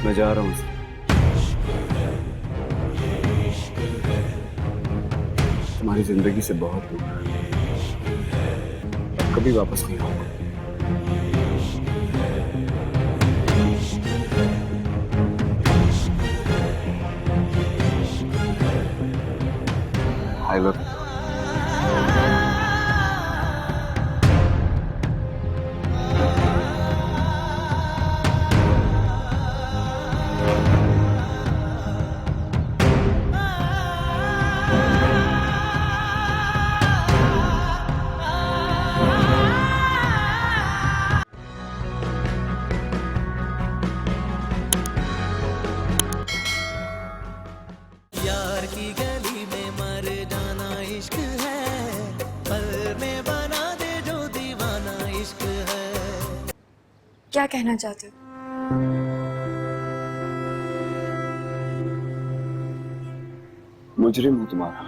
मैं जा रहा हूँ। तुम्हारी जिंदगी से बहुत दूर, कभी वापस नहीं आऊंगा। I love you. यार की गली में मर जाना इश्क है, पल में बना दे जो दीवाना इश्क है। क्या कहना चाहते हो? मुजरिम हूं तुम्हारा।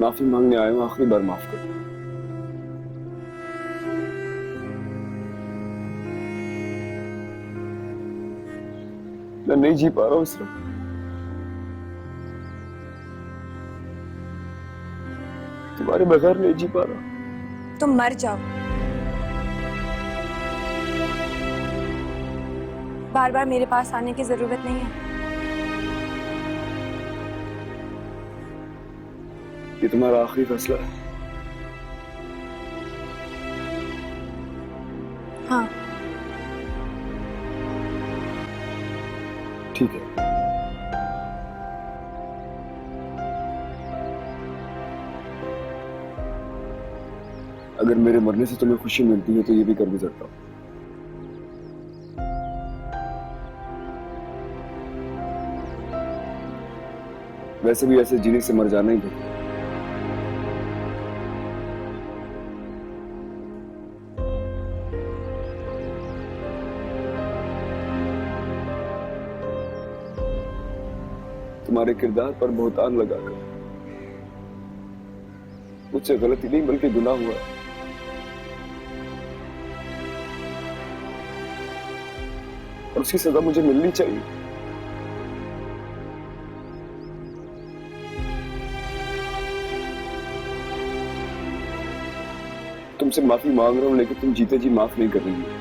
माफी मांगने आया हूं, आखिरी बार माफ कर दो। मैं नहीं जी पा रहा हूं सिर्फ। तुम्हारे बगैर नहीं जी पा रहा। तुम मर जाओ। बार बार मेरे पास आने की जरूरत नहीं है। ये तुम्हारा आखिरी फैसला है? हाँ। ठीक है। अगर मेरे मरने से तुम्हें खुशी मिलती है तो ये भी कर गुजरता हूं। वैसे भी ऐसे जीने से मर जाना ही बेहतर है। तुम्हारे किरदार पर बहुतान लगाकर मुझसे गलती नहीं बल्कि गुनाह हुआ। और उसकी सजा मुझे मिलनी चाहिए। तुमसे माफी मांग रहा हूं लेकिन तुम जीते जी माफ नहीं कर रही हो।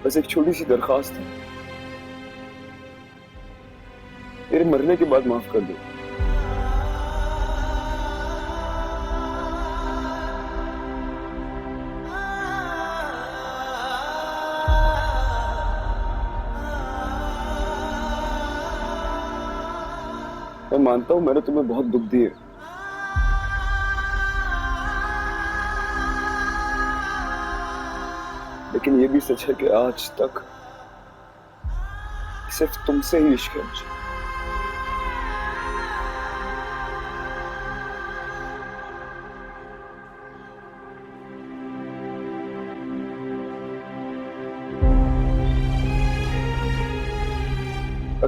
बस एक छोटी सी दरखास्त है, मेरे मरने के बाद माफ कर दो। मैं मानता हूं मैंने तुम्हें बहुत दुख दिए, लेकिन ये भी सच है कि आज तक सिर्फ तुमसे ही इश्क है मुझे।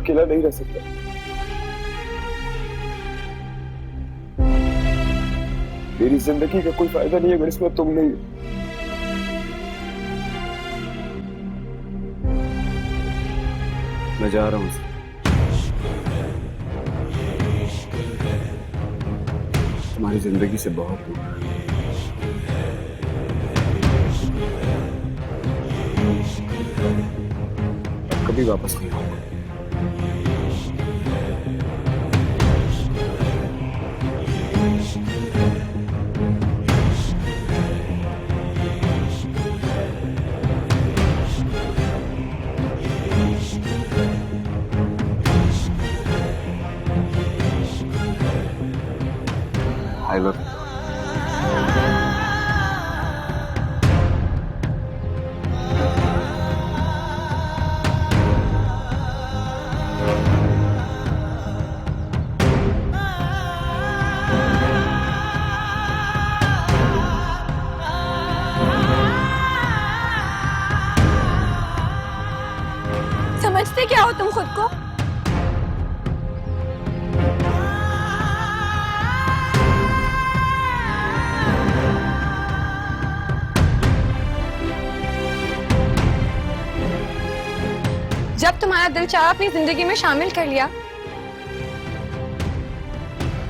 अकेला नहीं रह सकता। मेरी जिंदगी का कोई फायदा नहीं है अगर इसमें तुम नहीं हो। मैं जा रहा हूं। तुम्हारी जिंदगी से बहुत दूर, कभी वापस नहीं आऊंगा। I love you. समझते क्या हो तुम खुद को? जब तुम्हारा दिल चाहा अपनी जिंदगी में शामिल कर लिया,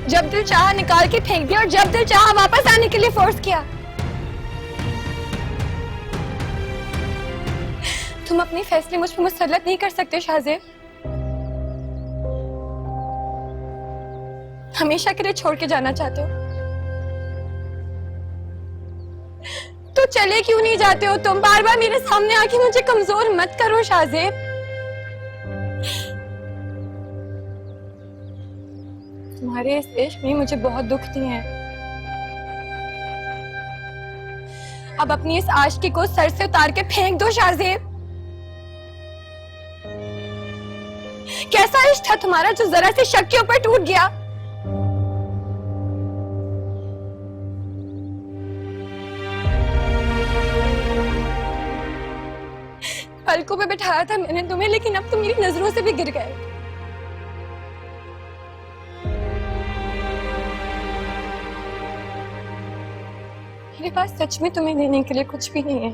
जब दिल चाहा निकाल के फेंक दिया और जब दिल चाहा वापस आने के लिए फोर्स किया। तुम अपने फैसले मुझ पर मुसल्लत नहीं कर सकते शाहजेब। हमेशा के लिए छोड़ के जाना चाहते हो तो चले क्यों नहीं जाते हो तुम? बार बार मेरे सामने आके मुझे कमजोर मत करो शाहजेब। तुम्हारे इस इश्क में मुझे बहुत दुख दिए हैं। अब अपनी इस आशिकी को सर से उतार के फेंक दो शाहजेब। कैसा इश्क था तुम्हारा जो जरा से शक के ऊपर टूट गया? पलकों पे बिठाया था मैंने तुम्हें, लेकिन अब तुम मेरी नजरों से भी गिर गए। मेरे पास सच में तुम्हें देने के लिए कुछ भी नहीं है।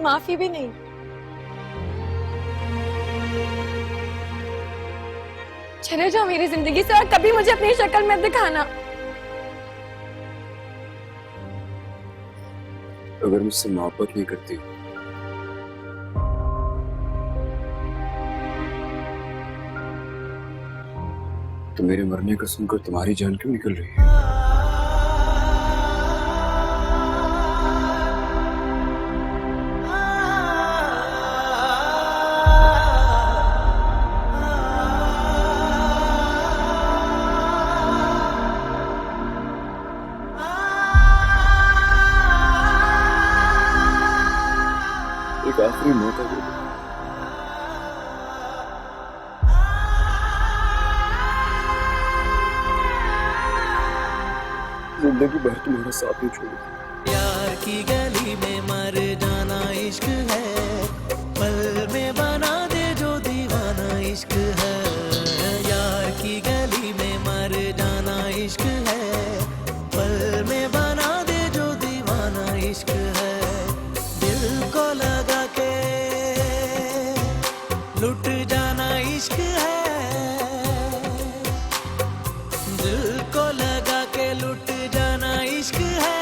माफी भी नहीं। चले जाओ मेरी जिंदगी से और कभी मुझे अपनी शक्ल मत दिखाना। अगर मुझसे मोहब्बत नहीं करती तो मेरे मरने का सुनकर तुम्हारी जान क्यों निकल रही है? एक आखिरी मौका दे दो। जिंदगी भर तुम्हारा साथ नहीं छोड़ूंगा। यार की गली में मर जाना इश्क है, पल में बना दे जो दीवाना इश्क है। यार की गली में मर जाना इश्क है, पल में बना दे जो दीवाना इश्क है। दिल को लगा के लुट जाना इश्क है, दिल को लगा के लुट जाना इश्क है।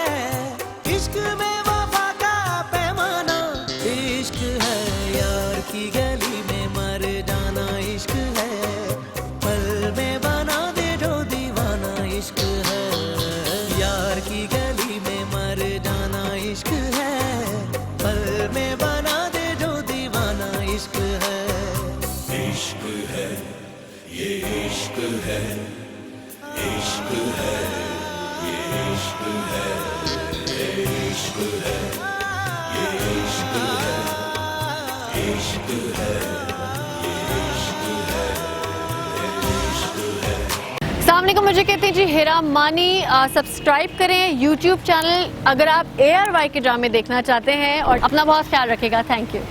इश्क में वफा का पैमाना इश्क है। यार की गली में मर जाना इश्क है, पल में बना दे जो दीवाना इश्क है। यार की गली में मर जाना इश्क है, पल में बना दे जो दीवाना इश्क है। इश्क है, ये इश्क है, इश्क है, ये इश्क है, ये इश्क है, ये इश्क है, इश्क है, ये इश्क है, ये इश्क है। अस्सलाम वालेकुम, मुझे कहते हैं जी हेरा मानी। सब्सक्राइब करें YouTube चैनल अगर आप ARY के ड्रामे देखना चाहते हैं और अपना बहुत ख्याल रखिएगा। Thank you.